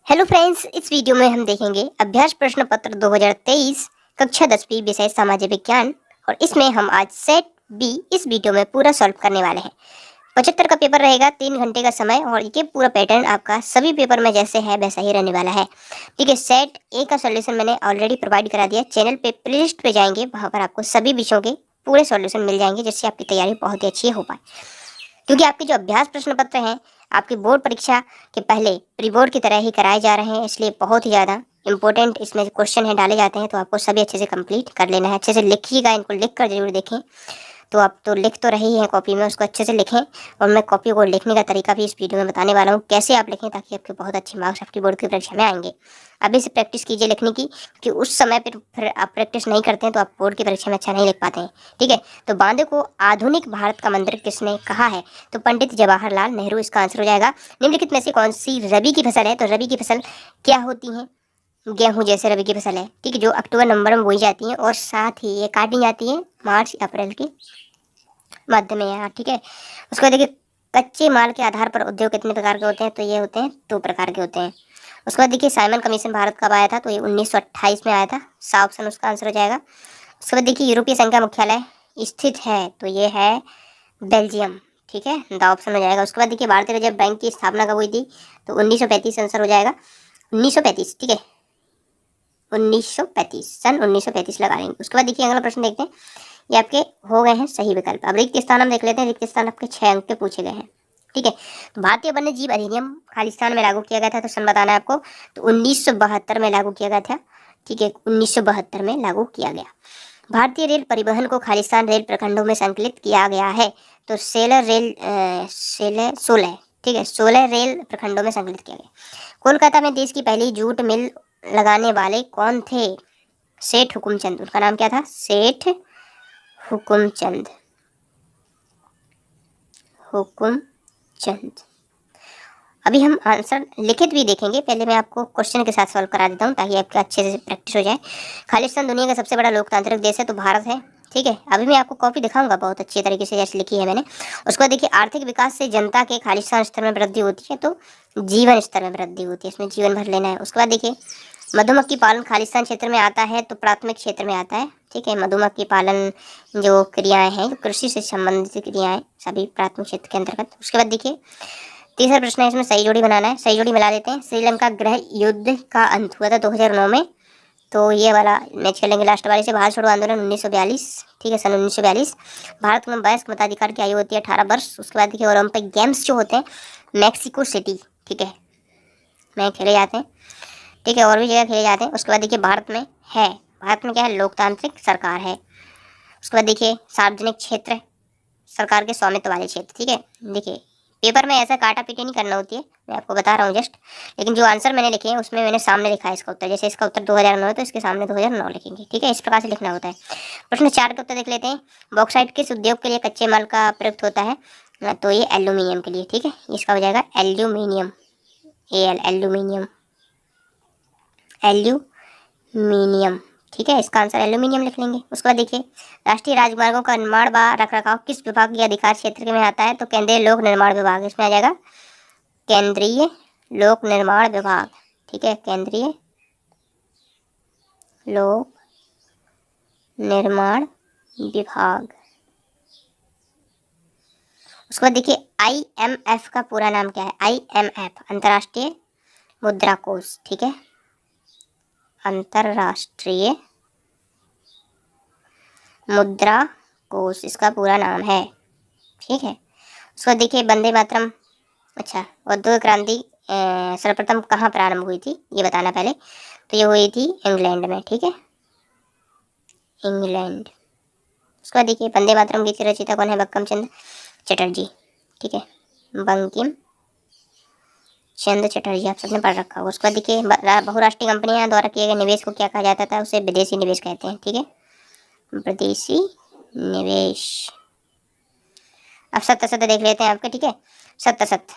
Hello friends, इस video में हम देखेंगे अभ्यास प्रश्न पत्र 2023 कक्षा 10वीं विषय सामाजिक विज्ञान। और इसमें हम आज सेट बी इस वीडियो में पूरा सॉल्व करने वाले हैं। 75 का पेपर रहेगा, 3 घंटे का समय, और ये पूरा पैटर्न आपका सभी पेपर में जैसे है वैसा ही रहने वाला है। ठीक है, सेट ए का सॉल्यूशन मैंने ऑलरेडी प्रोवाइड करा दिया। चैनल पे प्लेलिस्ट पे जाएंगे, वहाँ पर आपको सभी विषयों के पूरे सॉल्यूशन मिल जाएंगे, जिससे आपकी तैयारी बहुत ही अच्छी हो पाए। क्योंकि आपके जो अभ्यास प्रश्न पत्र हैं आपकी बोर्ड परीक्षा के पहले प्री बोर्ड की तरह ही कराए जा रहे हैं, इसलिए बहुत ही ज़्यादा इंपॉर्टेंट इसमें क्वेश्चन है डाले जाते हैं। तो आपको सभी अच्छे से कंप्लीट कर लेना है। अच्छे से लिखिएगा, इनको लिख कर जरूर देखें। तो आप तो लिख तो रहे ही हैं कॉपी में, उसको अच्छे से लिखें। और मैं कॉपी को लिखने का तरीका भी इस वीडियो में बताने वाला हूँ, कैसे आप लिखें ताकि आपके बहुत अच्छे मार्क्स आपकी बोर्ड की परीक्षा में आएंगे। अभी से प्रैक्टिस कीजिए लिखने की, कि उस समय पर फिर आप प्रैक्टिस नहीं करते हैं तो आप बोर्ड की परीक्षा में अच्छा नहीं लिख पाते हैं। ठीक है, तो बांदे को आधुनिक भारत का मंदिर किसने कहा है? तो पंडित जवाहरलाल नेहरू इसका आंसर हो जाएगा। निम्नलिखित में से कौन सी रबी की फसल है? तो रबी की फसल क्या होती है? गेहूं जैसे रबी की फसल है। ठीक है, जो अक्टूबर नवंबर में बोई जाती है और साथ ही ये काटी जाती है मार्च अप्रैल के मध्य में यहाँ। ठीक है, उसके बाद देखिए कच्चे माल के आधार पर उद्योग कितने प्रकार के होते हैं? तो ये होते हैं 2 प्रकार के होते हैं। उसके बाद देखिए साइमन कमीशन भारत कब आया था? तो ये 1928 में आया था। सा ऑप्शन उसका आंसर हो जाएगा। उसके बाद देखिए यूरोपीय संघ का मुख्यालय स्थित है? तो ये है बेल्जियम। ठीक है, द ऑप्शन हो जाएगा। उसके बाद देखिए भारतीय रिजर्व बैंक की स्थापना कब हुई थी? तो 1935 आंसर हो जाएगा। 1935। ठीक है, 1935, सन 1935 लगा लेंगे। उसके बाद देखिए अगला प्रश्न देखते हैं। ये आपके हो गए हैं सही विकल्प। अब रिक्त स्थान हम देख लेते हैं। रिक्त स्थान आपके 6 अंक के पूछे गए हैं। ठीक है, तो भारतीय वन्य जीव अधिनियम खालिस्तान में लागू किया गया था, तो सन बताना है आपको। तो 1972 में लागू किया गया था। ठीक है, 1972 में लागू किया गया। भारतीय रेल परिवहन को खालिस्तान रेल प्रखंडों में संकलित किया गया है। तो 16 ठीक है, 16 रेल प्रखंडों में संकलित किया गया। कोलकाता में देश की पहली जूट मिल लगाने वाले कौन थे? सेठ हुकुमचंद। उनका नाम क्या था? सेठ हुकुमचंद। हुकुमचंद। अभी हम आंसर लिखित भी देखेंगे, पहले मैं आपको क्वेश्चन के साथ सॉल्व करा देता हूँ ताकि आपके अच्छे से प्रैक्टिस हो जाए। खालिस्तान दुनिया का सबसे बड़ा लोकतांत्रिक देश है, तो भारत है। ठीक है, अभी मैं आपको कॉपी दिखाऊंगा बहुत अच्छे तरीके से जैसे लिखी है मैंने। उसके बाद देखिए आर्थिक विकास से जनता के खालिस्तान स्तर में वृद्धि होती है, तो जीवन स्तर में वृद्धि होती है, इसमें जीवन भर लेना है। उसके बाद देखिए मधुमक्खी पालन खालिस्तान क्षेत्र में आता है, तो प्राथमिक क्षेत्र में आता है। ठीक है, मधुमक्खी पालन जो क्रियाएं हैं, कृषि से संबंधित क्रियाएं, सभी प्राथमिक क्षेत्र के अंतर्गत। उसके बाद देखिए तीसरा प्रश्न है, इसमें सही जोड़ी बनाना है। सही जोड़ी मिला देते हैं। श्रीलंका गृह युद्ध का अंत हुआ था 2009 में, तो ये वाला मैच खेलेंगे लास्ट वाले से। भारत छोड़ो आंदोलन 1942। ठीक है, सन 1942। भारत में वयस्क मताधिकार की आयु होती है 18 वर्ष। उसके बाद देखिए ओलंपिक गेम्स जो होते हैं मैक्सिको सिटी, ठीक है, में खेले जाते हैं। ठीक है, और भी जगह खेले जाते हैं। उसके बाद देखिए भारत में है, भारत में क्या है? लोकतांत्रिक सरकार है। उसके बाद देखिए सार्वजनिक क्षेत्र सरकार के स्वामित्व वाले क्षेत्र। ठीक है, देखिए पेपर में ऐसा काटा पीटी नहीं करना होती है, मैं आपको बता रहा हूँ जस्ट। लेकिन जो आंसर मैंने लिखे हैं उसमें मैंने सामने लिखा है इसका उत्तर। जैसे इसका उत्तर 2009 है तो इसके सामने 2009 लिखेंगे। ठीक है, इस प्रकार से लिखना होता है। प्रश्न 4 का उत्तर देख लेते हैं। बॉक्साइट किस उद्योग के लिए कच्चे माल का प्रयुक्त होता है? तो ये एल्यूमिनियम के लिए। ठीक है, इसका हो जाएगा एल्यूमिनियम। Aluminium, aluminium. ठीक है, इसका आंसर एल्यूमिनियम लिख लेंगे। उसके बाद देखिए राष्ट्रीय राजमार्गों का निर्माण व रखरखाव किस विभाग के अधिकार क्षेत्र में आता है? तो केंद्रीय लोक निर्माण विभाग, इसमें आ जाएगा केंद्रीय लोक निर्माण विभाग। ठीक है, केंद्रीय लोक निर्माण विभाग। उसके बाद देखिए IMF का पूरा नाम क्या है? IMF अंतर्राष्ट्रीय मुद्रा कोष। ठीक है, अंतर्राष्ट्रीय मुद्रा कोष इसका पूरा नाम है। ठीक है, उसको देखिए वंदे मातरम। अच्छा, औद्योगिक क्रांति सर्वप्रथम कहाँ प्रारंभ हुई थी ये बताना पहले। तो ये हुई थी इंग्लैंड में। ठीक है, इंग्लैंड। उसके बाद देखिए वंदे मातरम गीत के रचयिता कौन है? बंकिम चंद्र चटर्जी। ठीक है, बंकिम चंद्र चटर्जी, आप सबने पढ़ रखा होगा। उसके बाद देखिए बहुराष्ट्रीय कंपनियां द्वारा किए गए निवेश को क्या कहा जाता था? उसे विदेशी निवेश कहते हैं। ठीक है, विदेशी निवेश। अब सत्य सत्य देख लेते हैं आपके। ठीक है, सत्य सत्य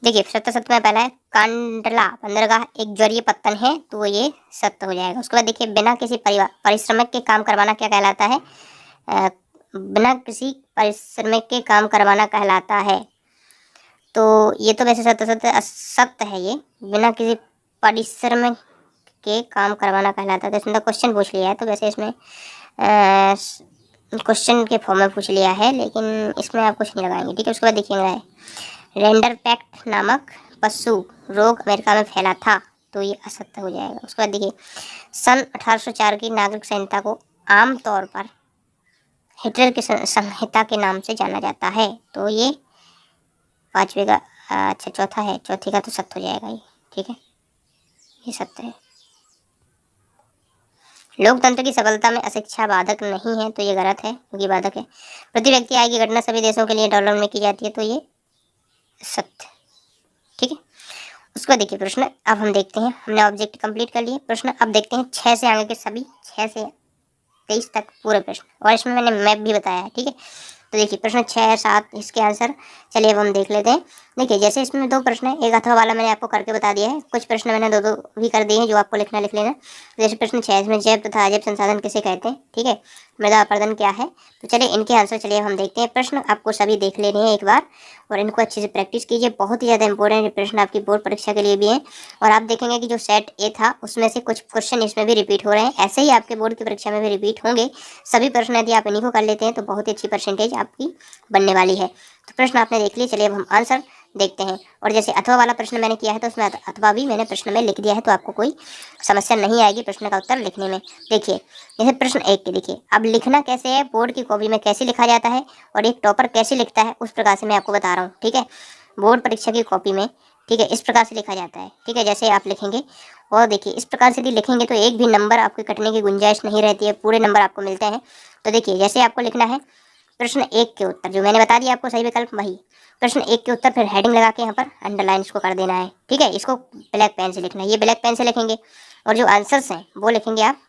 देखिए सत्य सत्य में पहला है कांडला बंदरगाह एक ज्वरीय पत्तन है, तो ये सत्य हो जाएगा। उसके बाद देखिए बिना किसी परिश्रमिक के काम करवाना क्या कहलाता है? बिना किसी परिश्रमिक के काम करवाना कहलाता है। तो ये तो वैसे सत्य सत्य सत्य है, ये बिना किसी परिश्रम के काम करवाना कहलाता है। तो इसमें तो क्वेश्चन पूछ लिया है, तो वैसे इसमें क्वेश्चन के फॉर्म में पूछ लिया है, लेकिन इसमें आप कुछ नहीं लगाएंगे, ठीक है। उसके बाद देखिएगा रेंडरपैक्ट नामक पशु रोग अमेरिका में फैला था, तो ये असत्य हो जाएगा। उसके बाद देखिए सन 1804 की नागरिक संहिता को आमतौर पर हिटलर की संहिता के नाम से जाना जाता है, तो ये पांचवे का अच्छा चौथा है, चौथी का तो सत्य हो जाएगा ये, ठीक है, ये सत्य है। लोकतंत्र की सफलता में अशिक्षा बाधक नहीं है, तो ये गलत है क्योंकि बाधक है। प्रति व्यक्ति आय की गणना सभी देशों के लिए डॉलर में की जाती है, तो ये सत्य, ठीक है। उसके बाद देखिए प्रश्न अब हम देखते हैं, हमने ऑब्जेक्ट कंप्लीट कर लिए। प्रश्न अब देखते हैं 6 से आगे के सभी 6 से 23 तक पूरे प्रश्न, और इसमें मैंने मैप भी बताया है, ठीक है। तो देखिए प्रश्न 6 7 इसके आंसर चलिए अब हम देख लेते हैं। देखिए जैसे इसमें 2 प्रश्न है, एक अथवा वाला मैंने आपको करके बता दिया है, कुछ प्रश्न मैंने दो भी कर दिए हैं, जो आपको लिखना लिख लेना। जैसे प्रश्न 6 इसमें जैव तथा अजैव संसाधन किसे कहते हैं, ठीक है, मृदा अपरदन क्या है, तो चलिए इनके आंसर चलिए हम देखते हैं। प्रश्न आपको सभी देख लेने हैं एक बार, और इनको अच्छे से प्रैक्टिस कीजिए, बहुत ही ज़्यादा इंपॉर्टेंट प्रश्न आपकी बोर्ड परीक्षा के लिए भी है। और आप देखेंगे कि जो सेट ए था उसमें से कुछ क्वेश्चन इसमें भी रिपीट हो रहे हैं, ऐसे ही आपके बोर्ड की परीक्षा में भी रिपीट होंगे सभी प्रश्न। यदि आप इन्हीं को कर लेते हैं तो बहुत ही अच्छी परसेंटेज आपकी बनने वाली है। तो प्रश्न आपने देख लिए, चलिए अब हम आंसर देखते हैं। और जैसे अथवा वाला प्रश्न मैंने किया है तो उसमें अथवा भी मैंने प्रश्न में लिख दिया है, तो आपको कोई समस्या नहीं आएगी प्रश्न का उत्तर लिखने में। देखिए जैसे प्रश्न 1 के देखिए, अब लिखना कैसे है, बोर्ड की कॉपी में कैसे लिखा जाता है और एक टॉपर कैसे लिखता है, उस प्रकार से मैं आपको बता रहा हूँ, ठीक है। बोर्ड परीक्षा की कॉपी में, ठीक है, इस प्रकार से लिखा जाता है, ठीक है, जैसे आप लिखेंगे। और देखिए इस प्रकार से यदि लिखेंगे तो एक भी नंबर आपके कटने की गुंजाइश नहीं रहती है, पूरे नंबर आपको मिलते हैं। तो देखिए जैसे आपको लिखना है प्रश्न 1 के उत्तर, जो मैंने बता दिया आपको सही विकल्प वही प्रश्न 1 के उत्तर, फिर हेडिंग लगा के यहाँ पर अंडरलाइन इसको कर देना है, ठीक है। इसको ब्लैक पेन से लिखना है, ये ब्लैक पेन से लिखेंगे, और जो आंसर्स हैं वो लिखेंगे आप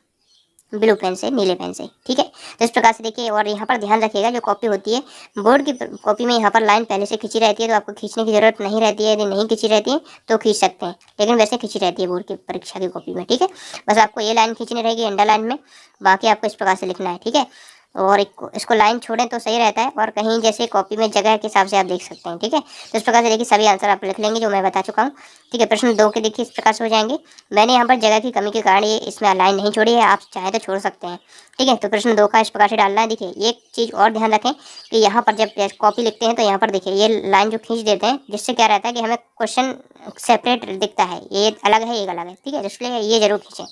ब्लू पेन से, नीले पेन से, ठीक है। तो इस प्रकार से देखिए, और यहाँ पर ध्यान रखिएगा जो कॉपी होती है बोर्ड की कॉपी में, यहाँ पर लाइन पहले से खींची रहती है, तो आपको खींचने की जरूरत नहीं रहती है। यदि नहीं खींची रहती है तो खींच सकते हैं, लेकिन वैसे खींची रहती है बोर्ड की परीक्षा की कॉपी में, ठीक है। बस आपको ये लाइन खींचनी रहेगी अंडरलाइन में, बाकी आपको इस प्रकार से लिखना है, ठीक है। और इसको लाइन छोड़ें तो सही रहता है, और कहीं जैसे कॉपी में जगह के हिसाब से आप देख सकते हैं, ठीक है। तो इस प्रकार से देखिए सभी आंसर आप लिख लेंगे जो मैं बता चुका हूँ, ठीक है। प्रश्न 2 के देखिए इस प्रकार से हो जाएंगे। मैंने यहाँ पर जगह की कमी के कारण ये इसमें लाइन नहीं छोड़ी है, आप चाहें तो छोड़ सकते हैं, ठीक है। तो प्रश्न 2 का इस प्रकार से डालना है। देखिए एक चीज़ और ध्यान रखें कि यहाँ पर जब कॉपी लिखते हैं तो यहाँ पर देखिए ये लाइन जो खींच देते हैं, जिससे क्या रहता है कि हमें क्वेश्चन सेपरेट दिखता है, ये अलग है ये अलग है, ठीक है, इसलिए ये जरूर खींचें।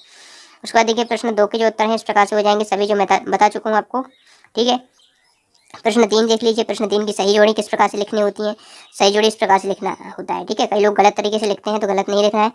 उसके बाद देखिए प्रश्न 2 के जो उत्तर हैं इस प्रकार से हो जाएंगे सभी, जो मैं बता चुका हूँ आपको, ठीक है। प्रश्न 3 देख लीजिए, प्रश्न 3 की सही जोड़ी किस प्रकार से लिखनी होती है, सही जोड़ी इस प्रकार से लिखना होता है, ठीक है। कई लोग गलत तरीके से लिखते हैं, तो गलत नहीं लिखना है,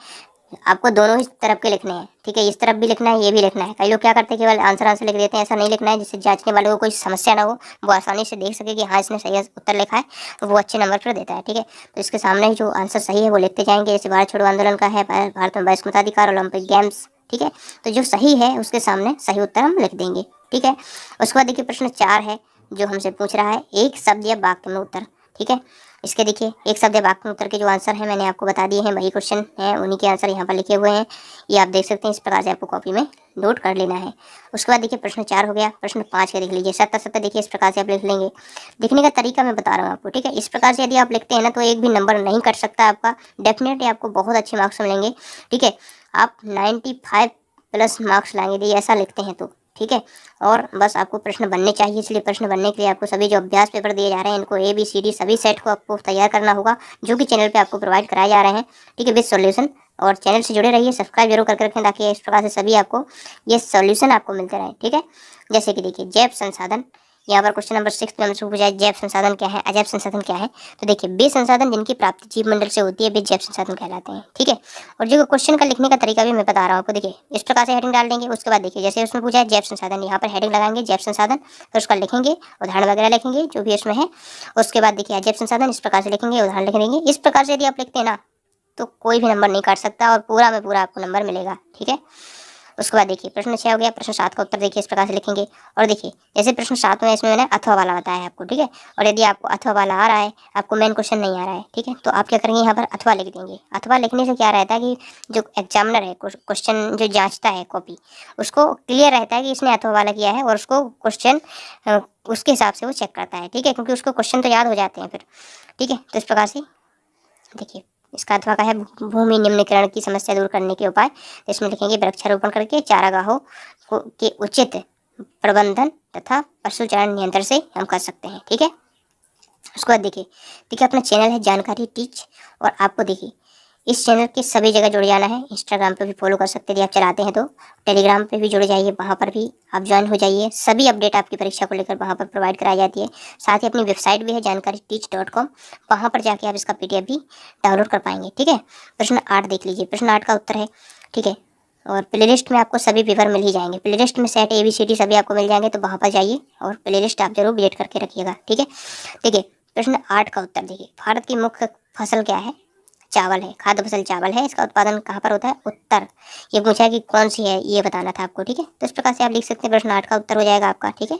आपको दोनों ही तरफ के लिखने हैं, ठीक है। इस तरफ भी लिखना है, ये भी लिखना है। कई लोग क्या करते हैं केवल आंसर लिख देते हैं, ऐसा नहीं लिखना है, जिससे जांचने वाले को कोई समस्या ना हो, वो आसानी से देख सके कि हाँ इसने सही उत्तर लिखा है, तो वो अच्छे नंबर पर देता है, ठीक है। तो इसके सामने ही जो आंसर सही है वो लिखते जाएंगे। जैसे भारत छोड़ो आंदोलन का है, भारत में 22 मताधिकार, ओलंपिक गेम्स, ठीक है। तो जो सही है उसके सामने सही उत्तर हम लिख देंगे, ठीक है। उसके बाद देखिए प्रश्न 4 है जो हमसे पूछ रहा है एक शब्द या वाक्य में उत्तर, ठीक है। इसके देखिए एक शब्द या वाक्य में उत्तर के जो आंसर हैं मैंने आपको बता दिए हैं, वही क्वेश्चन हैं, उन्हीं के आंसर यहाँ पर लिखे हुए हैं, ये आप देख सकते हैं। इस प्रकार से आपको कॉपी में नोट कर लेना है। उसके बाद देखिए प्रश्न 4 हो गया। प्रश्न 5 का देख लीजिए, सत्तर सत्तर देखिए इस प्रकार से आप लिख लेंगे। लिखने का तरीका मैं बता रहा हूँ आपको, ठीक है। इस प्रकार से यदि आप लिखते हैं ना तो एक भी नंबर नहीं कट सकता आपका, डेफिनेटली आपको बहुत अच्छे मार्क्स मिलेंगे, ठीक है। आप 95 प्लस मार्क्स लाएंगे यदि ऐसा लिखते हैं तो, ठीक है। और बस आपको प्रश्न बनने चाहिए, इसलिए प्रश्न बनने के लिए आपको सभी जो अभ्यास पेपर दिए जा रहे हैं इनको ABCD सभी सेट को आपको तैयार करना होगा, जो कि चैनल पे आपको प्रोवाइड कराए जा रहे हैं, ठीक है, विद सॉल्यूशन। और चैनल से जुड़े रहिए, सब्सक्राइब जरूर करके रखें, ताकि इस प्रकार से सभी आपको ये सॉल्यूशन आपको मिलते रहे, ठीक है। जैसे कि देखिए जैव संसाधन, यहाँ पर क्वेश्चन नंबर 6 में हमसे पूछा है जैव संसाधन क्या है, अजैव संसाधन क्या है। तो देखिए वे संसाधन जिनकी प्राप्ति जीव मंडल से होती है वे जैव संसाधन कहलाते हैं, ठीक है। और जो क्वेश्चन का लिखने का तरीका भी मैं बता रहा हूँ आपको, देखिए इस प्रकार से हेडिंग डाल देंगे। उसके बाद देखिए जैसे उसमें पूछा है जैव संसाधन, यहाँ पर हेडिंग लगाएंगे जैव संसाधन, फिर उसका लिखेंगे, उदाहरण वगैरह लिखेंगे जो भी इसमें है। उसके बाद देखिए अजैव संसाधन इस प्रकार से लिखेंगे, उदाहरण लिख देंगे। इस प्रकार से यदि आप लिखते हैं ना तो कोई भी नंबर नहीं काट सकता, और पूरा में पूरा आपको नंबर मिलेगा, ठीक है। उसके बाद देखिए प्रश्न 6 हो गया। प्रश्न 7 का उत्तर देखिए इस प्रकार से लिखेंगे। और देखिए जैसे प्रश्न 7 में इसमें मैंने अथवा वाला बताया है आपको, ठीक है। और यदि आपको अथवा वाला आ रहा है, आपको मेन क्वेश्चन नहीं आ रहा है, ठीक है, तो आप क्या करेंगे यहाँ पर अथवा लिख देंगे। अथवा लिखने से क्या रहता है कि जो एग्जामिनर है क्वेश्चन जो जाँचता है कॉपी, उसको क्लियर रहता है कि इसने अथवा वाला किया है, और उसको क्वेश्चन उसके हिसाब से वो चेक करता है, ठीक है, क्योंकि उसको क्वेश्चन तो याद हो जाते हैं फिर, ठीक है। तो इस प्रकार से देखिए इसका अथवा का है भूमि निम्नीकरण की समस्या दूर करने के उपाय। तो इसमें लिखेंगे वृक्षारोपण करके, चारागाहों के उचित प्रबंधन तथा पशुचारण नियंत्रण से हम कर सकते हैं। ठीक है, उसके बाद देखिए अपना चैनल है जानकारी टीच, और आपको देखिए इस चैनल के सभी जगह जुड़ जाना है। इंस्टाग्राम पे भी फॉलो कर सकते हैं यदि आप चलाते हैं तो, टेलीग्राम पे भी जुड़ जाइए, वहाँ पर भी आप ज्वाइन हो जाइए। सभी अपडेट आपकी परीक्षा को लेकर वहाँ पर प्रोवाइड कराई जाती है। साथ ही अपनी वेबसाइट भी है जानकारी टीच.com, वहाँ पर जाके आप इसका PDF भी डाउनलोड कर पाएंगे। ठीक है, प्रश्न 8 देख लीजिए, प्रश्न 8 का उत्तर है। ठीक है, और प्ले लिस्ट में आपको सभी पेपर मिल ही जाएंगे। प्ले लिस्ट में सेट ABCD सभी आपको मिल जाएंगे, तो वहाँ पर जाइए और प्ले लिस्ट आप जरूर विजिट करके रखिएगा। ठीक है, देखिए प्रश्न 8 का उत्तर देखिए, भारत की मुख्य फसल क्या है? चावल है, खाद्य फसल चावल है। इसका उत्पादन कहाँ पर होता है? उत्तर। ये पूछा है कि कौन सी है, ये बताना था आपको। ठीक है, तो इस प्रकार से आप लिख सकते हैं, प्रश्न 8 का उत्तर हो जाएगा आपका। ठीक है,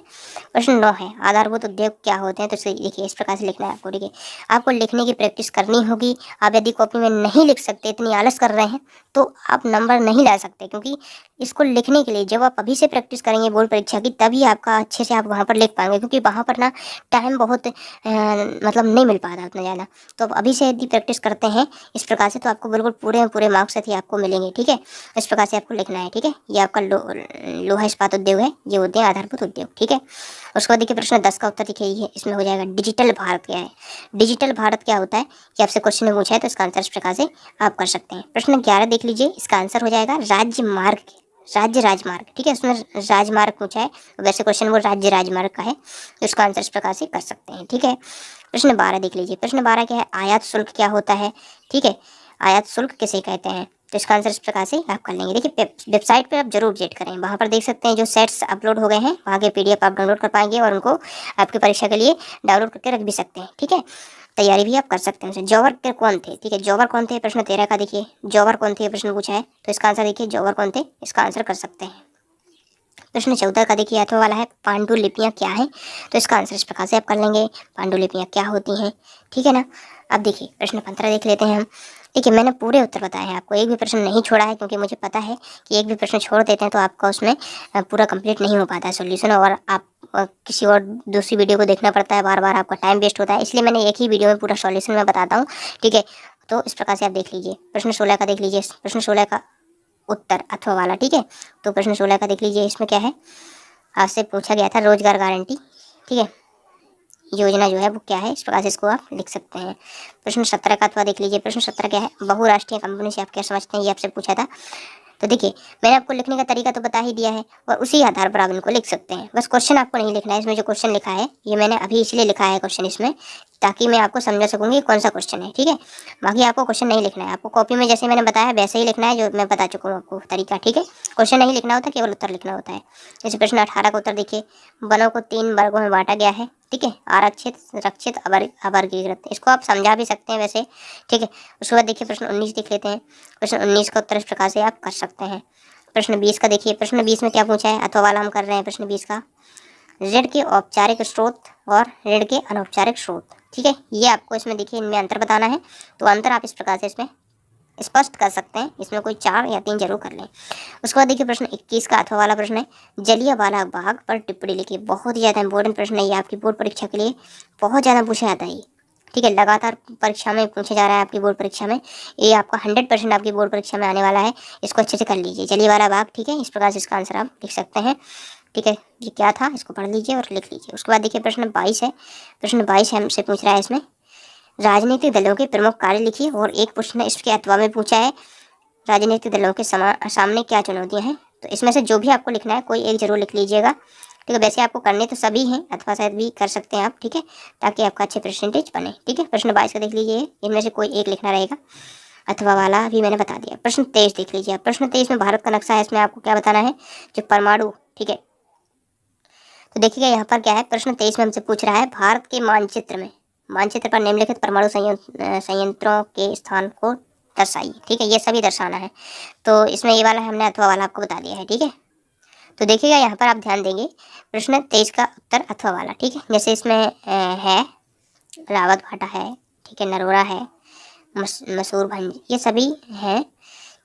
प्रश्न 9 है आधारभूत उद्योग क्या होते हैं? तो देखिए इस प्रकार से लिखना है आपको। ठीक है, आपको लिखने की प्रैक्टिस करनी होगी। आप यदि कॉपी में नहीं लिख सकते, इतनी आलस कर रहे हैं, तो आप नंबर नहीं ला सकते, क्योंकि इसको लिखने के लिए जब आप अभी से प्रैक्टिस करेंगे बोर्ड परीक्षा की, तभी आपका अच्छे से आप वहाँ पर लिख पाएंगे, क्योंकि वहाँ पर ना टाइम बहुत मतलब नहीं मिल पाता उतना ज़्यादा। तो अब अभी से यदि प्रैक्टिस करते हैं इस प्रकार से, तो आपको बिल्कुल पूरे पूरे मार्क्स ही आपको मिलेंगे। ठीक है, इस प्रकार से आपको लिखना है। ठीक है, ये आपका लोहा इस्पात उद्योग है, ये होते हैं आधारभूत उद्योग। ठीक है, उसके बाद देखिए प्रश्न 10 का उत्तर देखिए, इसमें हो जाएगा डिजिटल भारत क्या है? डिजिटल भारत क्या होता है, ये आपसे क्वेश्चन में पूछा है, तो इसका आंसर इस प्रकार से आप कर सकते हैं। प्रश्न 11 देख लीजिए, इसका आंसर हो जाएगा राज्य मार्ग, राज्य राजमार्ग। ठीक है, उसमें राजमार्ग पूछा है, वैसे क्वेश्चन वो राज्य राजमार्ग का है, तो इसका आंसर इस प्रकार से कर सकते हैं। ठीक है, प्रश्न 12 देख लीजिए, प्रश्न 12 क्या है? आयात शुल्क क्या होता है? ठीक है, आयात शुल्क किसे कहते हैं? तो इसका आंसर इस प्रकार से आप कर लेंगे। देखिए वेबसाइट पे आप जरूर विजिट करें, वहाँ पर देख सकते हैं जो सेट्स अपलोड हो गए हैं, वहाँ के PDF आप डाउनलोड कर पाएंगे और उनको आपकी परीक्षा के लिए डाउनलोड करके रख भी सकते हैं। ठीक है, तैयारी भी आप कर सकते हैं। जौहर के कौन थे? ठीक है, जौहर कौन थे? प्रश्न 13 का देखिए, जौहर कौन थे प्रश्न पूछा है, तो इसका आंसर देखिए जौहर कौन थे, इसका आंसर कर सकते हैं। प्रश्न 14 का देखिए अथवा वाला है, पांडुलिपियाँ क्या है? तो इसका आंसर इस प्रकार से आप कर लेंगे, पांडुलिपियाँ क्या होती हैं। ठीक है ना, अब देखिए प्रश्न 15 देख लेते हैं हम। देखिए मैंने पूरे उत्तर बताए हैं आपको, एक भी प्रश्न नहीं छोड़ा है, क्योंकि मुझे पता है कि एक भी प्रश्न छोड़ देते हैं तो आपका उसमें पूरा कंप्लीट नहीं हो पाता है सोल्यूशन, और आप किसी और दूसरी वीडियो को देखना पड़ता है, बार बार आपका टाइम वेस्ट होता है, इसलिए मैंने एक ही वीडियो में पूरा सॉल्यूशन मैं बताता हूँ। ठीक है, तो इस प्रकार से आप देख लीजिए। प्रश्न 16 का देख लीजिए, प्रश्न 16 का उत्तर अथवा वाला। ठीक है, तो प्रश्न 16 का देख लीजिए, इसमें क्या है, आपसे पूछा गया था रोजगार गारंटी। ठीक है, योजना जो है वो क्या है, इस प्रकार से इसको आप लिख सकते हैं। प्रश्न 17 का अथवा देख लीजिए, प्रश्न 17 क्या है? बहुराष्ट्रीय कंपनी से आप क्या समझते हैं, ये आपसे पूछा था। तो देखिए मैंने आपको लिखने का तरीका तो बता ही दिया है, और उसी आधार पर आप इनको लिख सकते हैं। बस क्वेश्चन आपको नहीं लिखना है, इसमें जो क्वेश्चन लिखा है ये मैंने अभी इसलिए लिखा है क्वेश्चन इसमें, ताकि मैं आपको समझा सकूंगी कौन सा क्वेश्चन है। ठीक है, बाकी आपको क्वेश्चन नहीं लिखना है, आपको कॉपी में जैसे मैंने बताया वैसे ही लिखना है, जो मैं बता चुका हूँ आपको तरीका। ठीक है, क्वेश्चन नहीं लिखना होता, केवल उत्तर लिखना होता है। जैसे प्रश्न 18 का उत्तर देखिए, वनों को 3 वर्गों में बांटा गया है। ठीक है, आरक्षित, रक्षित, अवर्गीकृत, इसको आप समझा भी सकते हैं वैसे। ठीक है, उसके बाद देखिए प्रश्न 19 देख लेते हैं। प्रश्न 19 का उत्तर इस प्रकार से आप कर सकते हैं। प्रश्न 20 का देखिए, प्रश्न 20 में क्या पूछा है, अथवा वाला हम कर रहे हैं। प्रश्न 20 का, ऋण के औपचारिक स्रोत और ऋण के अनौपचारिक स्रोत। ठीक है, ये आपको इसमें देखिए इनमें अंतर बताना है, तो अंतर आप इस प्रकार से इसमें स्पष्ट कर सकते हैं, इसमें कोई 4 या 3 जरूर कर लें। उसके बाद देखिए प्रश्न 21 का अथवा वाला प्रश्न है, जलियांवाला बाग पर टिप्पणी लिखिए। बहुत ही ज़्यादा इंपॉर्टेंट प्रश्न है ये, आपकी बोर्ड परीक्षा के लिए बहुत ज़्यादा पूछा जाता है ये। ठीक है, लगातार परीक्षा में पूछा जा रहा है आपकी बोर्ड परीक्षा में, ये आपका 100% आपकी बोर्ड परीक्षा में आने वाला है, इसको अच्छे से कर लीजिए। जलियांवाला बाग, ठीक है, इस प्रकार से इसका आंसर आप लिख सकते हैं। ठीक है, ये क्या था, इसको पढ़ लीजिए और लिख लीजिए। उसके बाद देखिए प्रश्न 22 है, प्रश्न 22 हमसे पूछ रहा है इसमें, राजनीतिक दलों के प्रमुख कार्य लिखिए, और एक प्रश्न इसके अथवा में पूछा है, राजनीतिक दलों के सामने क्या चुनौतियां हैं। तो इसमें से जो भी आपको लिखना है कोई एक जरूर लिख लीजिएगा। ठीक है, वैसे आपको करने तो सभी हैं, अथवा शायद भी कर सकते हैं आप। ठीक है, ताकि आपका अच्छे परसेंटेज बने। ठीक है, प्रश्न 22 का देख लीजिए, इनमें से कोई एक लिखना रहेगा, अथवा वाला भी मैंने बता दिया। प्रश्न 23 देख लीजिए, प्रश्न 23 में भारत का नक्शा है, इसमें आपको क्या बताना है, जो परमाणु। ठीक है, तो देखिएगा यहाँ पर क्या है, प्रश्न 23 में हमसे पूछ रहा है, भारत के मानचित्र पर निम्नलिखित परमाणु संयंत्रों के स्थान को दर्शाइए। ठीक है, ये सभी दर्शाना है, तो इसमें ये वाला हमने अथवा वाला आपको बता दिया है। ठीक है, तो देखिएगा यहाँ पर आप ध्यान देंगे, प्रश्न 23 का उत्तर अथवा वाला। ठीक है, जैसे इसमें है रावत भाटा है, ठीक है, नरोरा है, मसूरभंज, ये सभी हैं।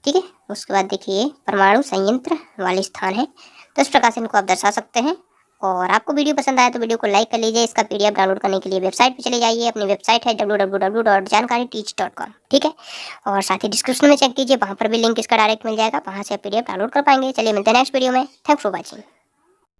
ठीक है, उसके बाद देखिए परमाणु संयंत्र वाले स्थान है, तो इस प्रकार से इनको आप दर्शा सकते हैं, और आपको वीडियो पसंद आया तो वीडियो को लाइक कर लीजिए। इसका PDF डाउनलोड करने के लिए वेबसाइट पे चले जाइए। अपनी वेबसाइट है www.jankari-teach.com, ठीक है। और साथ ही डिस्क्रिप्शन में चेक कीजिए, वहाँ पर भी लिंक इसका डायरेक्ट मिल जाएगा, वहाँ से आप PDF डाउनलोड कर पाएंगे। चलिए मिलते हैं नेक्स्ट वीडियो में। Thanks for watching.